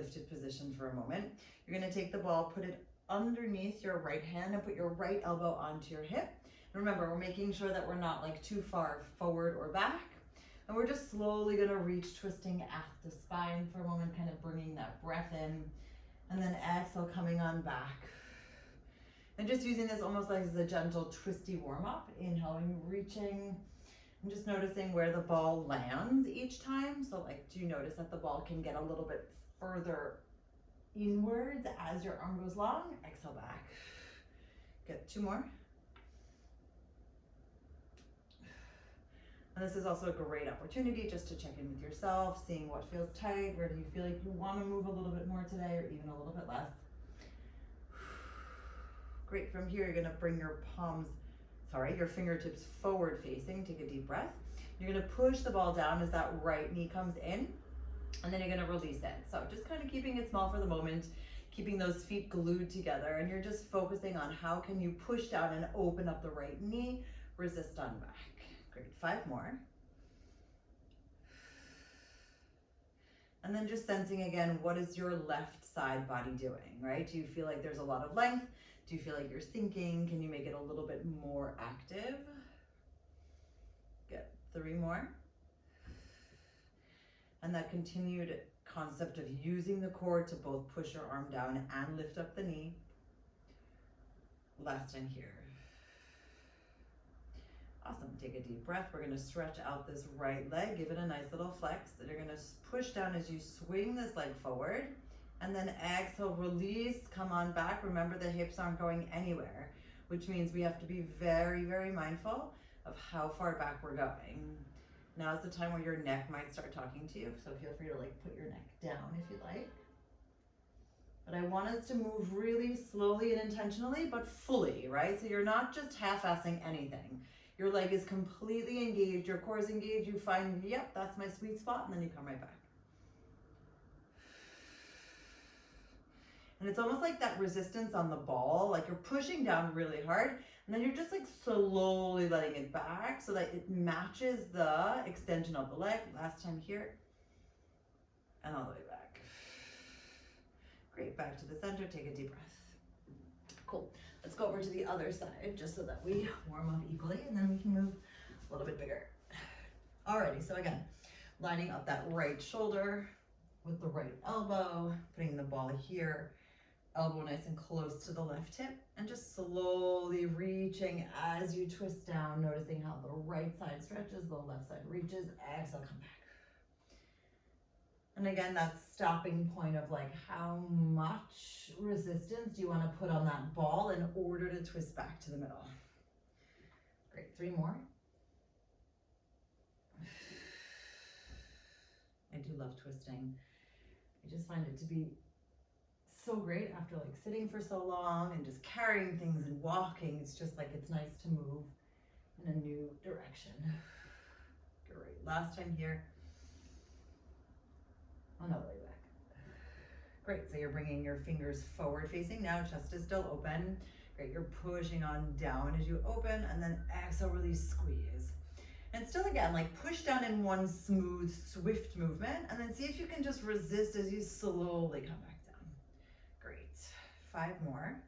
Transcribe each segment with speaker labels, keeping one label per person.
Speaker 1: lifted position for a moment. You're gonna take the ball, put it underneath your right hand and put your right elbow onto your hip. Remember, we're making sure that we're not like too far forward or back. And we're just slowly gonna reach, twisting at the spine for a moment, kind of bringing that breath in. And then exhale, coming on back. And just using this almost like as a gentle twisty warm up. Inhaling, reaching. And just noticing where the ball lands each time. So like, do you notice that the ball can get a little bit further inwards as your arm goes long? Exhale back. Good, 2 more. And this is also a great opportunity just to check in with yourself, seeing what feels tight, where do you feel like you want to move a little bit more today or even a little bit less. Great, from here you're gonna bring your your fingertips forward facing, take a deep breath. You're gonna push the ball down as that right knee comes in, and then you're gonna release it. So just kind of keeping it small for the moment, keeping those feet glued together, and you're just focusing on how can you push down and open up the right knee, resist on back. Great, 5 more. And then just sensing again, what is your left side body doing, right? Do you feel like there's a lot of length? Do you feel like you're sinking? Can you make it a little bit more active? Good, 3 more. And that continued concept of using the core to both push your arm down and lift up the knee. Last time here. Awesome, take a deep breath. We're gonna stretch out this right leg, give it a nice little flex. Then you're gonna push down as you swing this leg forward, and then exhale, release, come on back. Remember, the hips aren't going anywhere, which means we have to be very, very mindful of how far back we're going. Now is the time where your neck might start talking to you, so feel free to like put your neck down if you like. But I want us to move really slowly and intentionally, but fully, right? So you're not just half-assing anything. Your leg is completely engaged, your core is engaged, you find, yep, that's my sweet spot, and then you come right back. And it's almost like that resistance on the ball, like you're pushing down really hard, and then you're just like slowly letting it back so that it matches the extension of the leg. Last time here, and all the way back. Great, back to the center, take a deep breath. Cool. Let's go over to the other side just so that we warm up equally, and then we can move a little bit bigger. Alrighty, so again, lining up that right shoulder with the right elbow, putting the ball here, elbow nice and close to the left hip, and just slowly reaching as you twist down, noticing how the right side stretches, the left side reaches. Exhale, come back. And again, that stopping point of like, how much resistance do you want to put on that ball in order to twist back to the middle? Great, 3 more. I do love twisting. I just find it to be so great after like sitting for so long and just carrying things and walking. It's just like, it's nice to move in a new direction. Great, last time here. Another way back. Great, so you're bringing your fingers forward facing now, chest is still open. Great, you're pushing on down as you open, and then exhale, release, squeeze. And still again, like push down in one smooth, swift movement, and then see if you can just resist as you slowly come back down. Great, 5 more.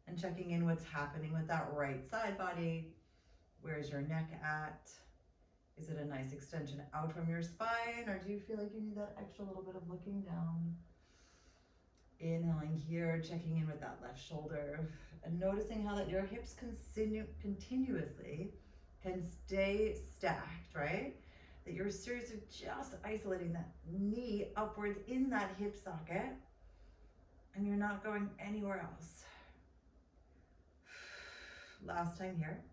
Speaker 1: And checking in what's happening with that right side body. Where's your neck at? Is it a nice extension out from your spine, or do you feel like you need that extra little bit of looking down? Inhaling here, checking in with that left shoulder, and noticing how that your hips continuously can stay stacked, right? That you're seriously just isolating that knee upwards in that hip socket, and you're not going anywhere else. Last time here.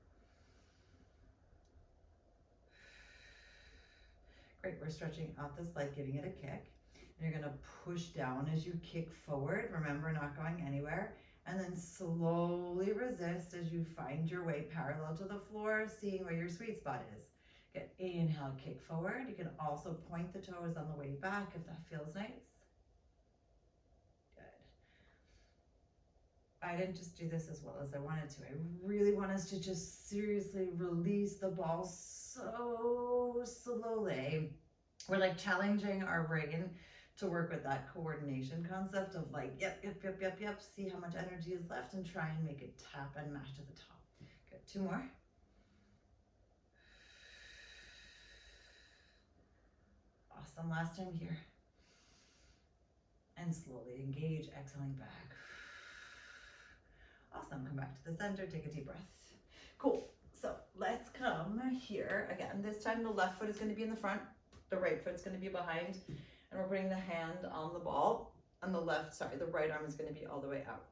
Speaker 1: Great, we're stretching out this leg, giving it a kick. And you're gonna push down as you kick forward. Remember, not going anywhere. And then slowly resist as you find your way parallel to the floor, seeing where your sweet spot is. Good, inhale, kick forward. You can also point the toes on the way back if that feels nice. Good. I didn't just do this as well as I wanted to. I really want us to just seriously release the ball so slowly we're like challenging our brain to work with that coordination concept of like, yep, see how much energy is left and try and make it tap and match to the top. Good, 2 more. Awesome, last time here. And slowly engage, exhaling back. Awesome, come back to the center, take a deep breath. Cool, so let's come here. Again, this time the left foot is gonna be in the front, the right foot's gonna be behind, and we're putting the hand on the ball, and the right arm is gonna be all the way out.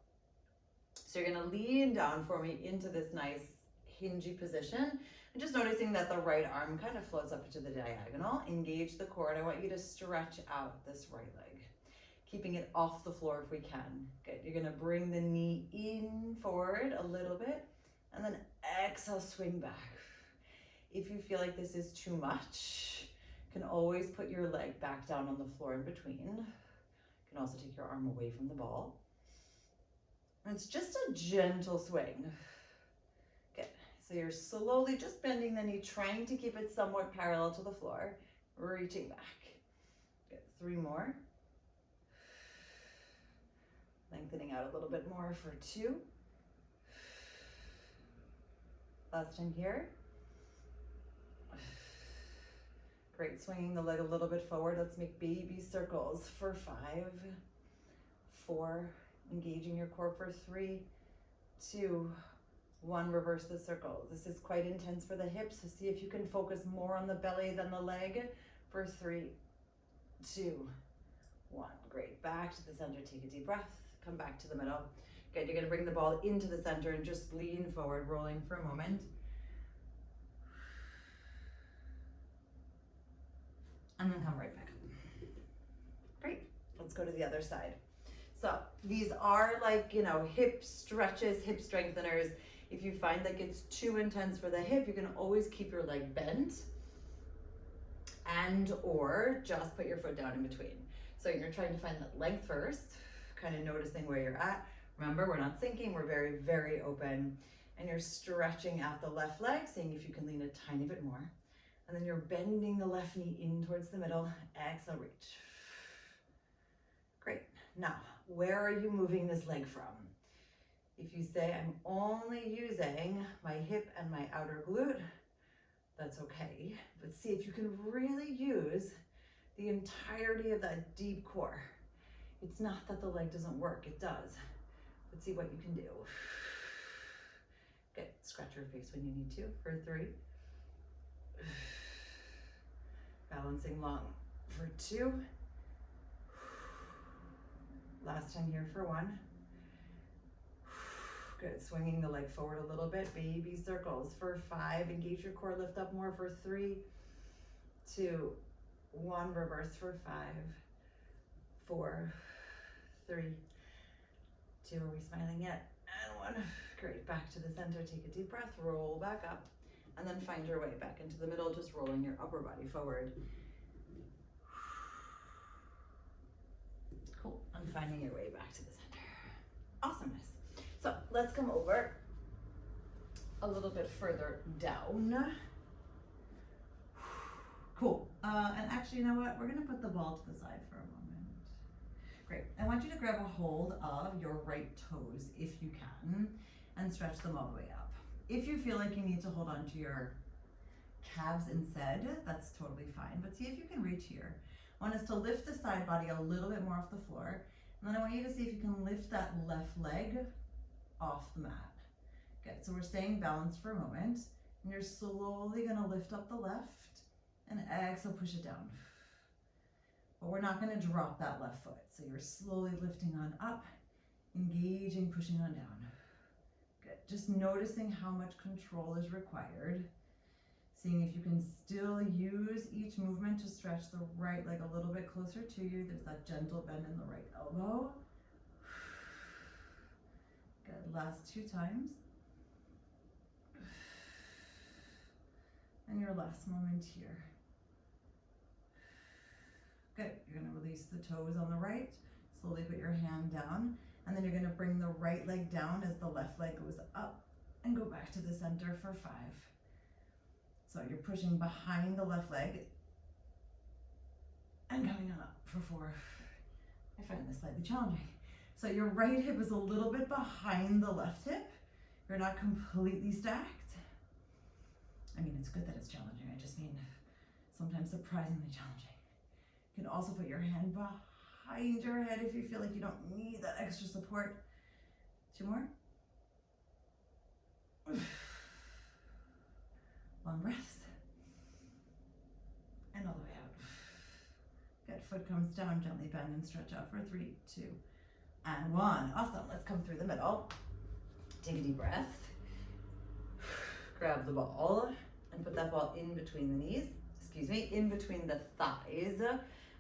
Speaker 1: So you're gonna lean down for me into this nice hingy position, and just noticing that the right arm kind of floats up into the diagonal. Engage the core, and I want you to stretch out this right leg, keeping it off the floor if we can. Good, you're gonna bring the knee in forward a little bit, and then exhale, swing back. If you feel like this is too much, you can always put your leg back down on the floor in between. You can also take your arm away from the ball. And it's just a gentle swing. Good, so you're slowly just bending the knee, trying to keep it somewhat parallel to the floor, reaching back. Good, 3 more. Lengthening out a little bit more for 2. Last time here. Great, swinging the leg a little bit forward. Let's make baby circles for 5, 4, engaging your core for 3, 2, 1, reverse the circle. This is quite intense for the hips, so see if you can focus more on the belly than the leg for 3, 2, 1. Great, back to the center, take a deep breath, come back to the middle. Good, you're gonna bring the ball into the center and just lean forward, rolling for a moment. And then come right back up. Great, let's go to the other side. So these are like, you know, hip stretches, hip strengtheners. If you find that gets too intense for the hip, you can always keep your leg bent and or just put your foot down in between. So you're trying to find that length first, kind of noticing where you're at. Remember, we're not sinking, we're very, very open. And you're stretching out the left leg, seeing if you can lean a tiny bit more. And then you're bending the left knee in towards the middle. Exhale, reach. Great. Now, where are you moving this leg from? If you say, I'm only using my hip and my outer glute, that's okay. But see if you can really use the entirety of that deep core. It's not that the leg doesn't work, it does. But see what you can do. Good, scratch your face when you need to for 3. Balancing long for 2. Last time here for 1. Good, swinging the leg forward a little bit, baby circles for 5. Engage your core, lift up more for 3, 2, 1, reverse for 5, 4, 3, 2, are we smiling yet? And 1. Great, back to the center, take a deep breath, roll back up, and then find your way back into the middle, just rolling your upper body forward. Cool, and finding your way back to the center. Awesomeness. So let's come over a little bit further down. Cool, and actually, you know what? We're gonna put the ball to the side for a moment. Great, I want you to grab a hold of your right toes if you can, and stretch them all the way up. If you feel like you need to hold on to your calves instead, that's totally fine, but see if you can reach here. I want us to lift the side body a little bit more off the floor, and then I want you to see if you can lift that left leg off the mat. Good, so we're staying balanced for a moment, and you're slowly gonna lift up the left, and exhale, push it down. But we're not gonna drop that left foot, so you're slowly lifting on up, engaging, pushing on down. Good, just noticing how much control is required. Seeing if you can still use each movement to stretch the right leg a little bit closer to you. There's that gentle bend in the right elbow. Good, last 2 times. And your last moment here. Good, you're gonna release the toes on the right, slowly put your hand down, and then you're gonna bring the right leg down as the left leg goes up and go back to the center for 5. So you're pushing behind the left leg, and coming on up for 4. I find this slightly challenging. So your right hip is a little bit behind the left hip. You're not completely stacked. I mean, it's good that it's challenging. I just mean sometimes surprisingly challenging. You can also put your hand behind your head if you feel like you don't need that extra support. 2 more. Long breaths. And all the way out. Good, foot comes down, gently bend and stretch out for 3, 2, and 1. Awesome, let's come through the middle. Take a deep breath. Grab the ball and put that ball in between the knees, in between the thighs,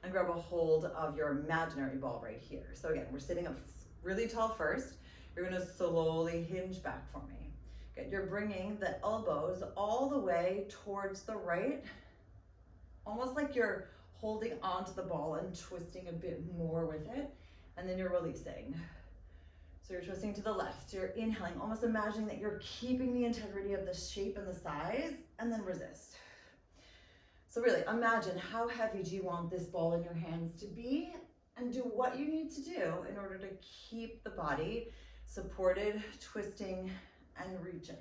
Speaker 1: and grab a hold of your imaginary ball right here. So again, we're sitting up really tall first. You're gonna slowly hinge back for me. Good, you're bringing the elbows all the way towards the right, almost like you're holding onto the ball and twisting a bit more with it, and then you're releasing. So you're twisting to the left, you're inhaling, almost imagining that you're keeping the integrity of the shape and the size, and then resist. So really imagine how heavy do you want this ball in your hands to be, and do what you need to do in order to keep the body supported, twisting, and reaching.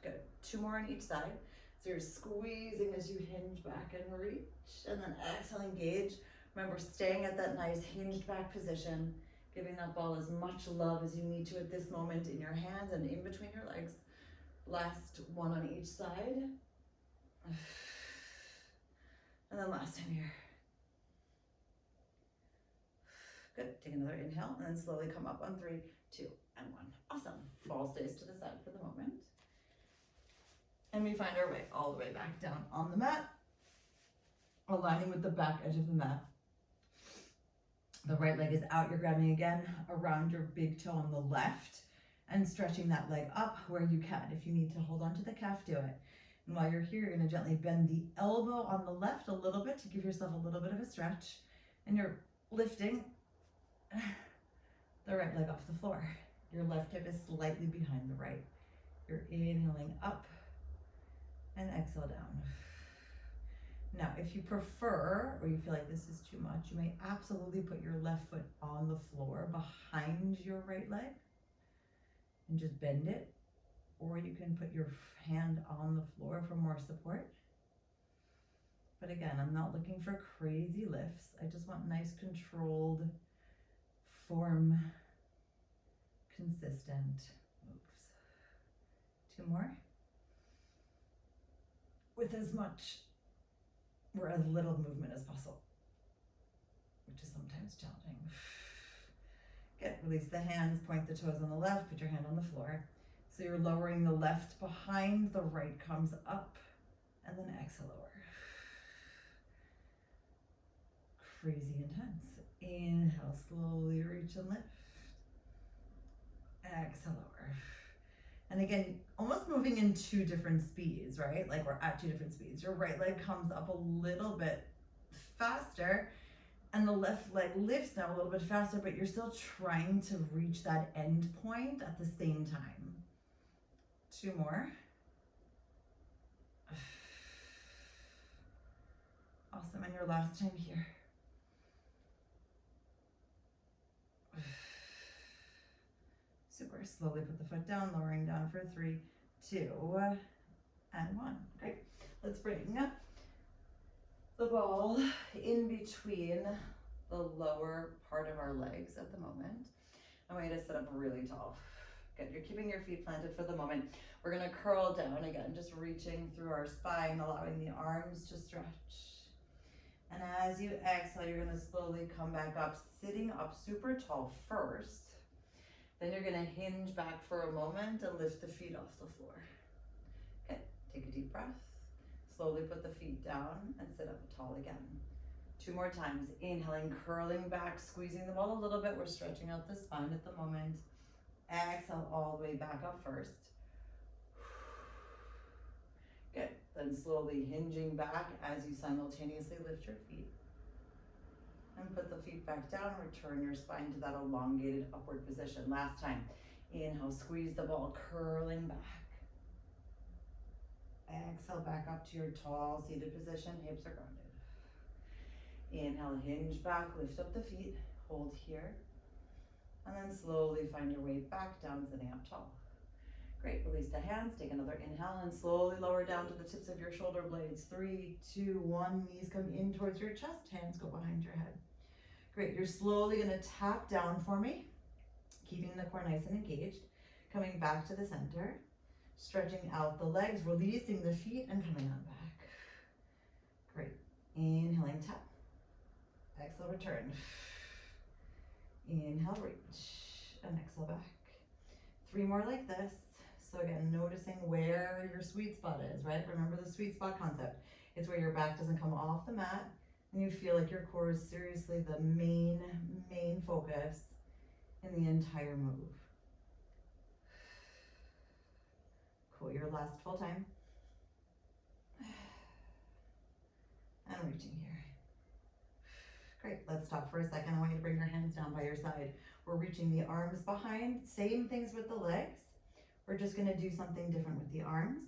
Speaker 1: Good, 2 more on each side. So you're squeezing as you hinge back and reach, and then exhale, engage. Remember, staying at that nice hinged back position, giving that ball as much love as you need to at this moment in your hands and in between your legs. Last 1 on each side. And then last time here. Good, take another inhale and then slowly come up on 3, 2, and 1. Awesome, ball stays to the side for the moment. And we find our way all the way back down on the mat, aligning with the back edge of the mat. The right leg is out, you're grabbing again around your big toe on the left and stretching that leg up where you can. If you need to hold on to the calf, do it. And while you're here, you're gonna gently bend the elbow on the left a little bit to give yourself a little bit of a stretch. And you're lifting the right leg off the floor. Your left hip is slightly behind the right. You're inhaling up and exhale down. Now, if you prefer, or you feel like this is too much, you may absolutely put your left foot on the floor behind your right leg and just bend it. Or you can put your hand on the floor for more support. But again, I'm not looking for crazy lifts. I just want nice, controlled form, consistent moves. 2 more. With as much or as little movement as possible, which is sometimes challenging. Good, release the hands, point the toes on the left, put your hand on the floor. So you're lowering the left behind, the right comes up, and then exhale lower. Crazy intense. Inhale, slowly reach and lift. Exhale lower. And again, almost moving in 2 different speeds, right? Like we're at 2 different speeds. Your right leg comes up a little bit faster and the left leg lifts now a little bit faster, but you're still trying to reach that end point at the same time. 2 more. Awesome, and your last time here. Super, slowly put the foot down, lowering down for 3, 2, and 1. Great, let's bring the ball in between the lower part of our legs at the moment. I want you to sit up really tall. Good, you're keeping your feet planted for the moment. We're gonna curl down again, just reaching through our spine, allowing the arms to stretch. And as you exhale, you're gonna slowly come back up, sitting up super tall first. Then you're gonna hinge back for a moment and lift the feet off the floor. Okay, take a deep breath. Slowly put the feet down and sit up tall again. 2 more times, inhaling, curling back, squeezing the ball a little bit. We're stretching out the spine at the moment. Exhale all the way back up first. Good, then slowly hinging back as you simultaneously lift your feet. And put the feet back down, return your spine to that elongated upward position. Last time, inhale, squeeze the ball, curling back. Exhale back up to your tall seated position, hips are grounded. Inhale, hinge back, lift up the feet, hold here. And then slowly find your way back down, sitting up tall. Great, release the hands, take another inhale and slowly lower down to the tips of your shoulder blades. 3, 2, 1, knees come in towards your chest, hands go behind your head. Great, you're slowly gonna tap down for me, keeping the core nice and engaged, coming back to the center, stretching out the legs, releasing the feet and coming on back. Great, inhaling tap, exhale return. Inhale, reach, and exhale back. 3 more like this. So again, noticing where your sweet spot is, right? Remember the sweet spot concept. It's where your back doesn't come off the mat and you feel like your core is seriously the main focus in the entire move. Cool, your last full time. And reaching here. Great, let's stop for a second. I want you to bring your hands down by your side. We're reaching the arms behind. Same things with the legs. We're just gonna do something different with the arms.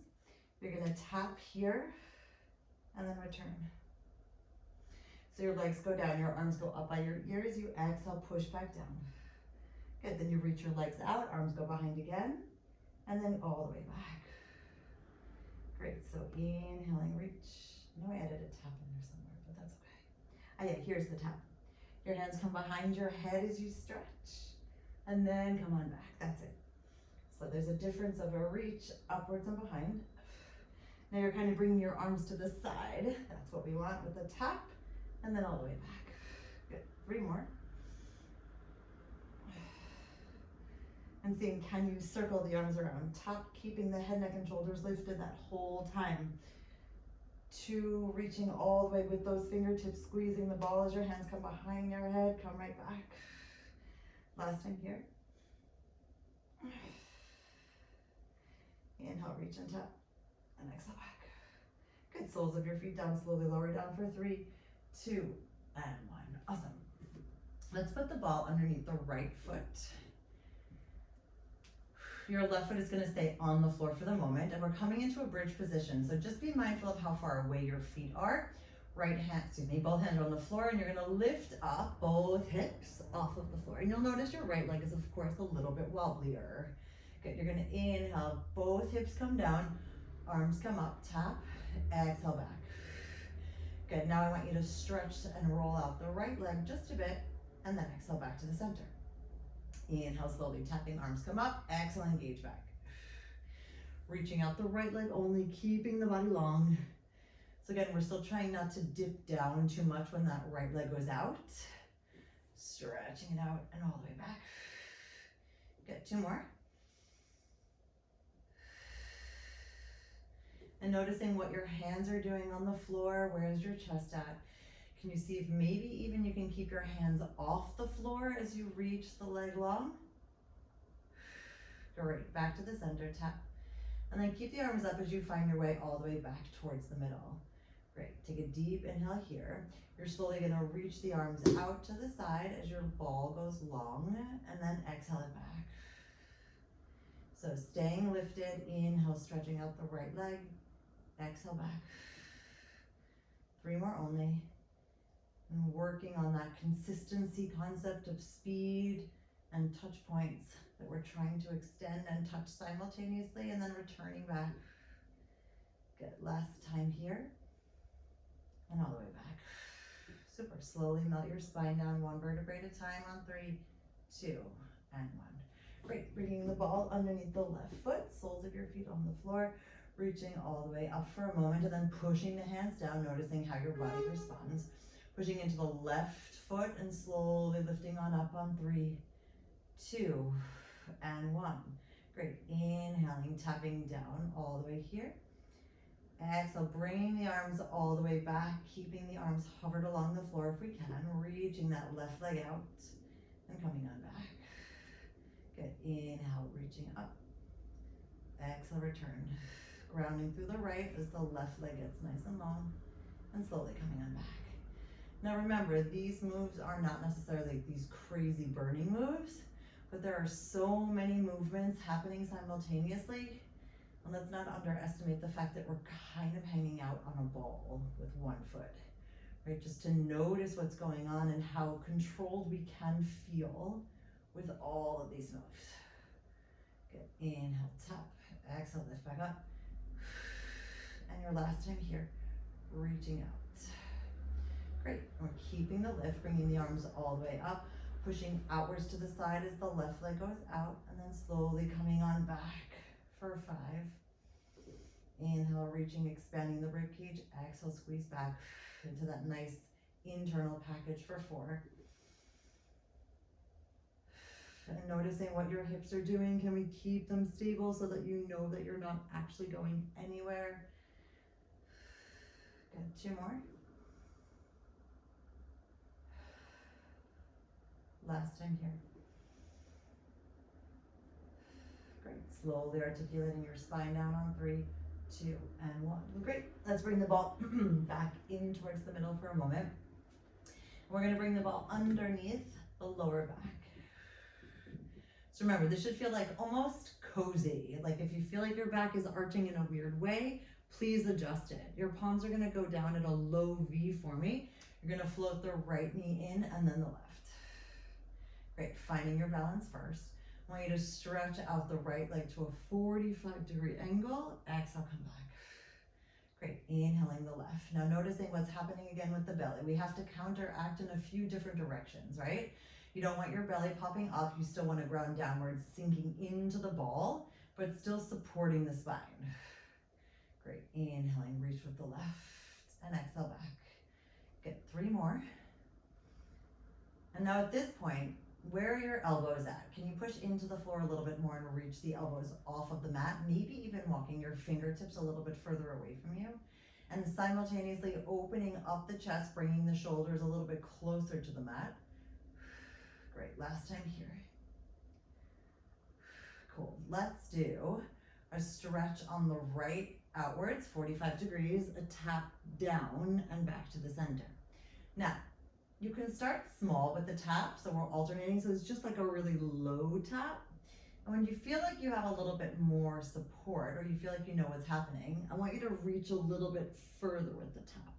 Speaker 1: You're gonna tap here and then return. So your legs go down, your arms go up by your ears. You exhale, push back down. Good, then you reach your legs out, arms go behind again, and then all the way back. Great, so inhaling, reach. I know I added a tap in there somewhere, but that's okay. Ah yeah, here's the tap. Your hands come behind your head as you stretch, and then come on back, that's it. So there's a difference of a reach upwards and behind. Now you're kind of bringing your arms to the side. That's what we want with the tap, and then all the way back. Good, 3 more. And seeing, can you circle the arms around top, keeping the head, neck, and shoulders lifted that whole time. 2, reaching all the way with those fingertips, squeezing the ball as your hands come behind your head, come right back. Last time here. Inhale, reach and tap, and exhale back. Good, soles of your feet down, slowly lower down for 3, 2, and 1. Awesome. Let's put the ball underneath the right foot. Your left foot is gonna stay on the floor for the moment, and we're coming into a bridge position. So just be mindful of how far away your feet are. Both hands are on the floor, and you're gonna lift up both hips off of the floor. And you'll notice your right leg is, of course, a little bit wobblier. Good, you're gonna inhale, both hips come down, arms come up, tap, exhale back. Good, now I want you to stretch and roll out the right leg just a bit, and then exhale back to the center. Inhale, slowly tapping, arms come up, exhale, engage back. Reaching out the right leg only, keeping the body long. So again, we're still trying not to dip down too much when that right leg goes out. Stretching it out and all the way back. Good, 2 more. And noticing what your hands are doing on the floor. Where's your chest at? Can you see if maybe even you can keep your hands off the floor as you reach the leg long? Great, back to the center, tap. And then keep the arms up as you find your way all the way back towards the middle. Great, take a deep inhale here. You're slowly gonna reach the arms out to the side as your ball goes long, and then exhale it back. So staying lifted, inhale, stretching out the right leg, exhale back. 3 more only. And working on that consistency concept of speed and touch points that we're trying to extend and touch simultaneously, and then returning back. Good, last time here. And all the way back. Super, slowly melt your spine down 1 vertebrae at a time on 3, 2, and 1. Great, bringing the ball underneath the left foot, soles of your feet on the floor, reaching all the way up for a moment, and then pushing the hands down, noticing how your body responds. Pushing into the left foot and slowly lifting on up on 3, 2, and 1. Great, inhaling, tapping down all the way here. Exhale, bringing the arms all the way back, keeping the arms hovered along the floor if we can, reaching that left leg out and coming on back. Good, inhale, reaching up. Exhale, return. Grounding through the right as the left leg gets nice and long, and slowly coming on back. Now remember, these moves are not necessarily these crazy burning moves, but there are so many movements happening simultaneously. And let's not underestimate the fact that we're kind of hanging out on a ball with 1 foot, right? Just to notice what's going on and how controlled we can feel with all of these moves. Good, inhale, tap, exhale, lift back up. And your last time here, reaching out. Great, we're keeping the lift, bringing the arms all the way up, pushing outwards to the side as the left leg goes out, and then slowly coming on back for 5. Inhale, reaching, expanding the ribcage. Exhale, squeeze back into that nice internal package for 4. And noticing what your hips are doing. Can we keep them stable so that you know that you're not actually going anywhere? Good, 2 more. Last time here. Great, slowly articulating your spine down on 3, 2, and 1. Great, let's bring the ball back in towards the middle for a moment. We're gonna bring the ball underneath the lower back. So remember, this should feel like almost cozy. Like if you feel like your back is arching in a weird way, please adjust it. Your palms are gonna go down at a low V for me. You're gonna float the right knee in and then the left. Great, finding your balance first. I want you to stretch out the right leg to a 45-degree angle. Exhale, come back. Great, inhaling the left. Now noticing what's happening again with the belly. We have to counteract in a few different directions, right? You don't want your belly popping up. You still want to ground downwards, sinking into the ball, but still supporting the spine. Great, inhaling, reach with the left, and exhale back. Get 3 more. And now at this point, where are your elbows at? Can you push into the floor a little bit more and reach the elbows off of the mat? Maybe even walking your fingertips a little bit further away from you. And simultaneously opening up the chest, bringing the shoulders a little bit closer to the mat. Great, last time here. Cool, let's do a stretch on the right outwards, 45 degrees, a tap down and back to the center. Now, you can start small with the tap, so we're alternating, so it's just like a really low tap. And when you feel like you have a little bit more support, or you feel like you know what's happening, I want you to reach a little bit further with the tap,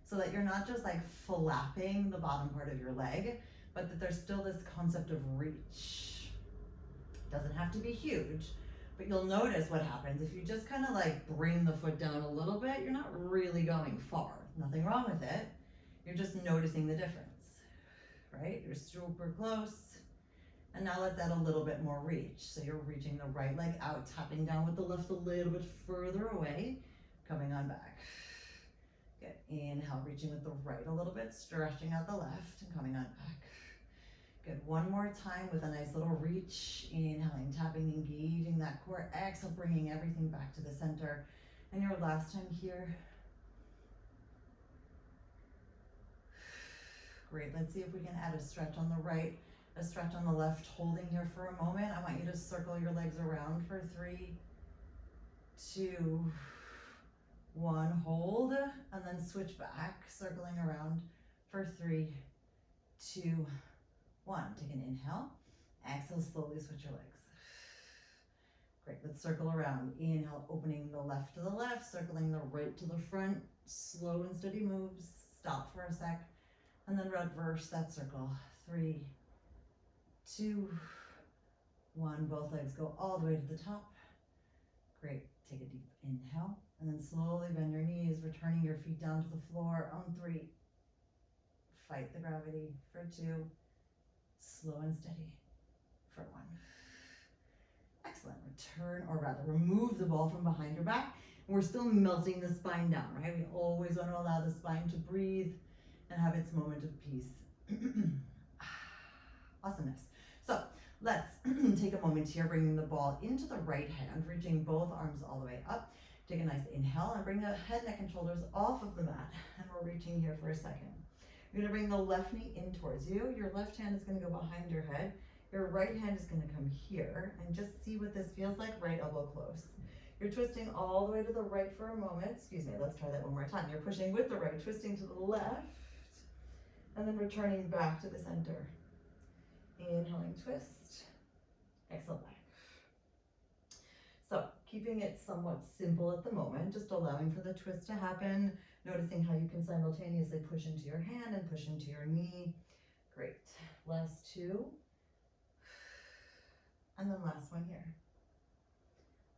Speaker 1: so that you're not just like flapping the bottom part of your leg, but that there's still this concept of reach. Doesn't have to be huge, but you'll notice what happens if you just kind of like bring the foot down a little bit. You're not really going far. Nothing wrong with it. You're just noticing the difference, right? You're super close. And now let's add a little bit more reach. So you're reaching the right leg out, tapping down with the left a little bit further away, coming on back. Good, inhale, reaching with the right a little bit, stretching out the left and coming on back. Good, 1 more time with a nice little reach. Inhaling, tapping, engaging that core. Exhale, bringing everything back to the center. And your last time here. Great, let's see if we can add a stretch on the right, a stretch on the left, holding here for a moment. I want you to circle your legs around for 3, 2, 1, hold, and then switch back, circling around for 3, 2, 1. Take an inhale, exhale, slowly switch your legs. Great, let's circle around. Inhale, opening the left to the left, circling the right to the front, slow and steady moves, stop for a sec. And then reverse that circle. 3, 2, 1. Both legs go all the way to the top. Great. Take a deep inhale. And then slowly bend your knees, returning your feet down to the floor on 3. Fight the gravity for 2. Slow and steady for 1. Excellent. Return, or rather remove the ball from behind your back. And we're still melting the spine down, right? We always want to allow the spine to breathe and have its moment of peace. Awesomeness. So let's take a moment here, bringing the ball into the right hand, reaching both arms all the way up. Take a nice inhale and bring the head, neck, and shoulders off of the mat. And we're reaching here for a second. You're gonna bring the left knee in towards you. Your left hand is gonna go behind your head. Your right hand is gonna come here, and just see what this feels like, right elbow close. You're twisting all the way to the right for a moment. Excuse me, let's try that one more time. You're pushing with the right, twisting to the left, and then returning back to the center. Inhaling, twist, exhale back. So keeping it somewhat simple at the moment, just allowing for the twist to happen, Noticing how you can simultaneously push into your hand and push into your knee. Great. Last two. And then last one here.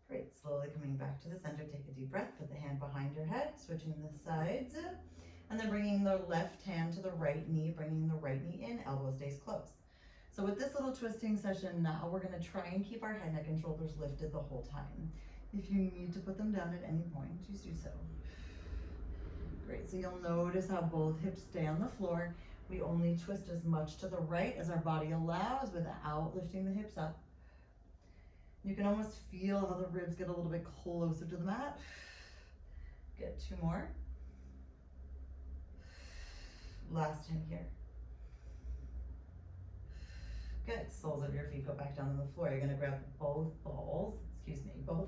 Speaker 1: Great. Slowly coming back to the center. Take a deep breath. Put the hand behind your head, switching the sides. And then bringing the left hand to the right knee, bringing the right knee in, elbow stays close. So with this little twisting session now, we're going to try and keep our head, neck, and shoulders lifted the whole time. If you need to put them down at any point, just do so. Great. So you'll notice how both hips stay on the floor. We only twist as much to the right as our body allows without lifting the hips up. You can almost feel how the ribs get a little bit closer to the mat. Good. Two more. Last time here. Good. Soles of your feet go back down on the floor. You're going to grab both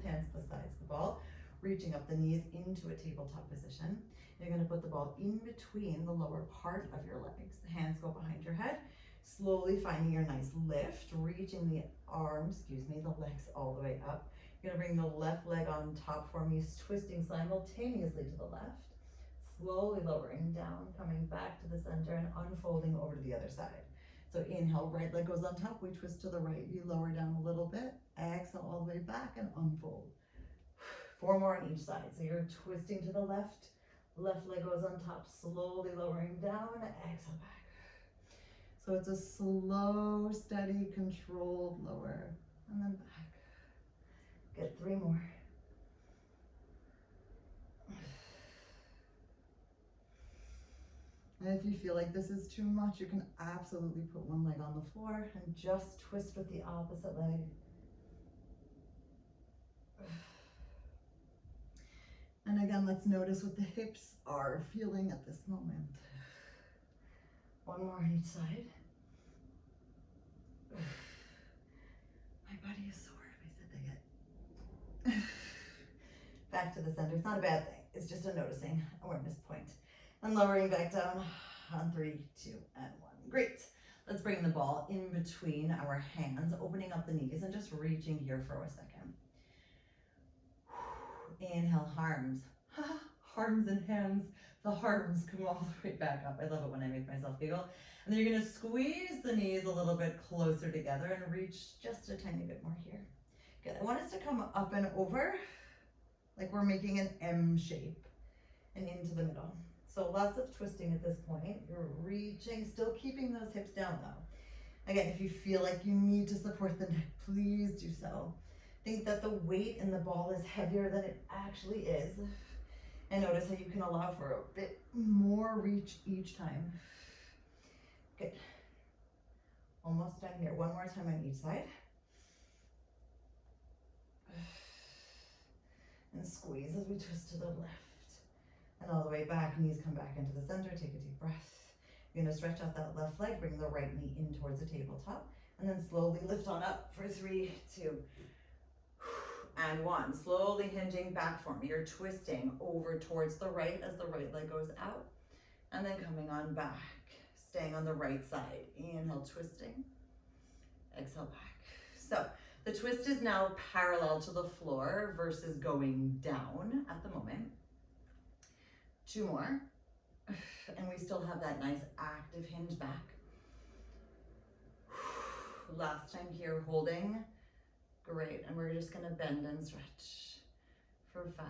Speaker 1: hands besides the ball, reaching up the knees into a tabletop position. You're going to put the ball in between the lower part of your legs. The hands go behind your head, slowly finding your nice lift, reaching the legs all the way up. You're going to bring the left leg on top for me, twisting simultaneously to the left. Slowly lowering down, coming back to the center and unfolding over to the other side. So inhale, right leg goes on top, we twist to the right, you lower down a little bit, exhale all the way back and unfold. 4 more on each side. So you're twisting to the left, left leg goes on top, slowly lowering down, exhale back. So it's a slow, steady, controlled lower, and then back. Good, 3 more. And if you feel like this is too much, you can absolutely put one leg on the floor and just twist with the opposite leg. And again, let's notice what the hips are feeling at this moment. 1 more on each side. My body is sore if I said that yet. Back to the center. It's not a bad thing. It's just a noticing awareness point. And lowering back down on 3, 2, and 1. Great. Let's bring the ball in between our hands, opening up the knees and just reaching here for a second. Inhale, arms. Arms and hands. The arms come all the way back up. I love it when I make myself giggle. And then you're going to squeeze the knees a little bit closer together and reach just a tiny bit more here. Good. I want us to come up and over like we're making an M shape and into the middle. So lots of twisting at this point. You're reaching, still keeping those hips down though. Again, if you feel like you need to support the neck, please do so. Think that the weight in the ball is heavier than it actually is. And notice how you can allow for a bit more reach each time. Good. Almost done here. 1 more time on each side. And squeeze as we twist to the left. And all the way back, knees come back into the center. Take a deep breath. You're going to stretch out that left leg, bring the right knee in towards the tabletop, and then slowly lift on up for 3, 2, and 1. Slowly hinging back for me. You're twisting over towards the right as the right leg goes out, and then coming on back, staying on the right side. Inhale, twisting. Exhale, back. So the twist is now parallel to the floor versus going down at the moment. 2 more, and we still have that nice active hinge back. Last time here, holding. Great, and we're just gonna bend and stretch for 5,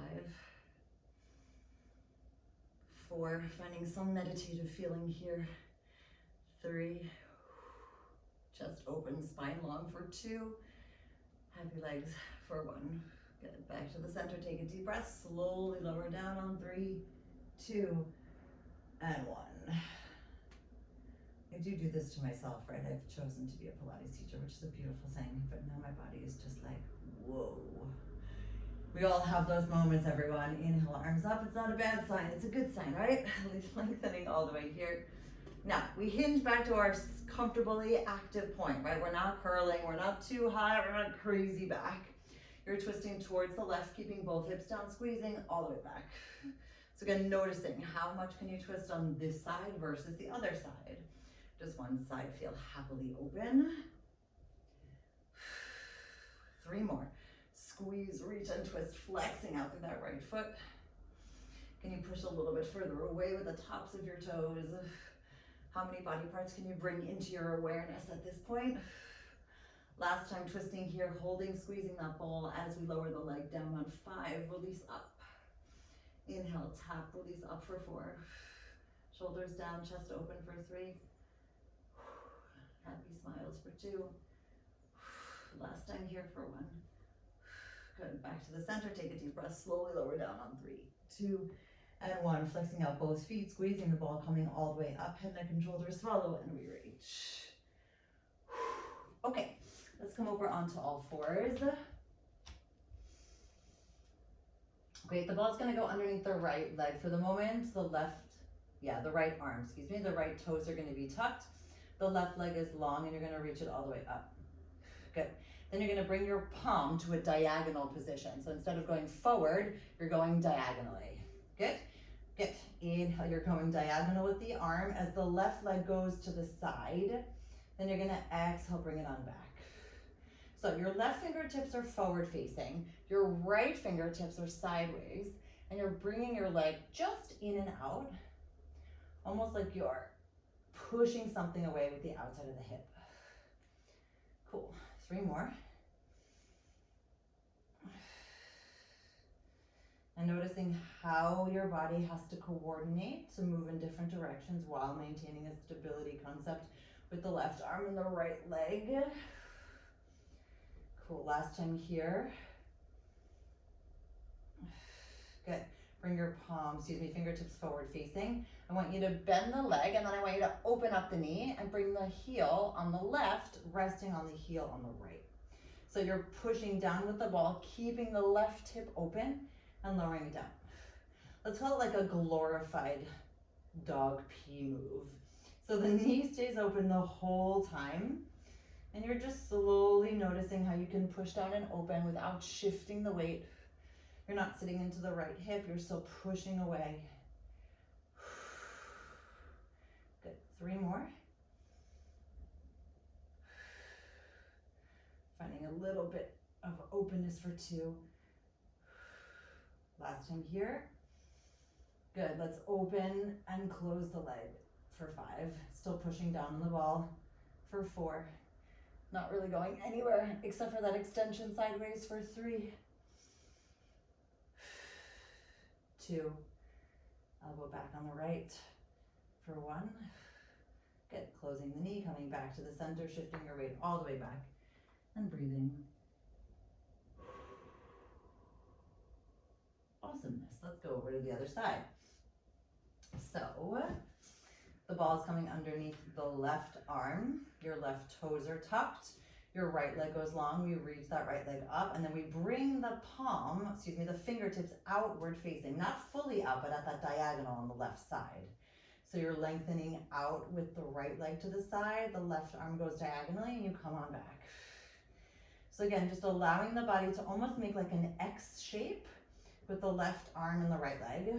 Speaker 1: 4, finding some meditative feeling here. 3, chest open, spine long for 2, happy legs for 1. Good, back to the center, take a deep breath, slowly lower down on 3, 2, and 1. I do this to myself, right? I've chosen to be a Pilates teacher, which is a beautiful thing, but now my body is just like, whoa. We all have those moments, everyone. Inhale, arms up. It's not a bad sign. It's a good sign, right? Lengthening all the way here. Now, we hinge back to our comfortably active point, right? We're not curling. We're not too high. We're not crazy back. You're twisting towards the left, keeping both hips down, squeezing all the way back. So again, noticing how much can you twist on this side versus the other side. Just one side, feel happily open. 3 more. Squeeze, reach, and twist, flexing out through that right foot. Can you push a little bit further away with the tops of your toes? How many body parts can you bring into your awareness at this point? Last time twisting here, holding, squeezing that ball as we lower the leg down on 5, release up. Inhale, tap, release up for 4. Shoulders down, chest open for 3. Happy smiles for 2. Last time here for 1. Good, back to the center, take a deep breath, slowly lower down on 3, 2, and 1. Flexing out both feet, squeezing the ball, coming all the way up, head, neck, and shoulders, swallow, and we reach. Okay, let's come over onto all 4s. Great, the ball's gonna go underneath the right leg for the moment. The right arm, excuse me. The right toes are gonna be tucked. The left leg is long and you're gonna reach it all the way up. Good. Then you're gonna bring your palm to a diagonal position. So instead of going forward, you're going diagonally. Good, good. Inhale, you're going diagonal with the arm as the left leg goes to the side. Then you're gonna exhale, bring it on back. So your left fingertips are forward facing, your right fingertips are sideways, and you're bringing your leg just in and out, almost like you're pushing something away with the outside of the hip. Cool, 3 more. And noticing how your body has to coordinate to move in different directions while maintaining a stability concept with the left arm and the right leg. Cool, last time here. Good, bring your fingertips forward facing. I want you to bend the leg and then I want you to open up the knee and bring the heel on the left, resting on the heel on the right. So you're pushing down with the ball, keeping the left hip open and lowering it down. Let's call it like a glorified dog pee move. So the knee stays open the whole time. And you're just slowly noticing how you can push down and open without shifting the weight. You're not sitting into the right hip, you're still pushing away. Good, 3 more. Finding a little bit of openness for 2. Last time here. Good, let's open and close the leg for 5. Still pushing down on the ball for 4. Not really going anywhere except for that extension sideways for 3. 2. Elbow back on the right for 1. Good, closing the knee, coming back to the center, shifting your weight all the way back and breathing. Awesomeness. Let's go over to the other side. So the ball's coming underneath the left arm. Your left toes are tucked. Your right leg goes long. We reach that right leg up and then we bring the the fingertips outward facing, not fully out, but at that diagonal on the left side. So you're lengthening out with the right leg to the side. The left arm goes diagonally and you come on back. So again, just allowing the body to almost make like an X shape with the left arm and the right leg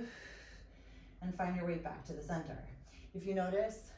Speaker 1: and find your way back to the center. If you notice,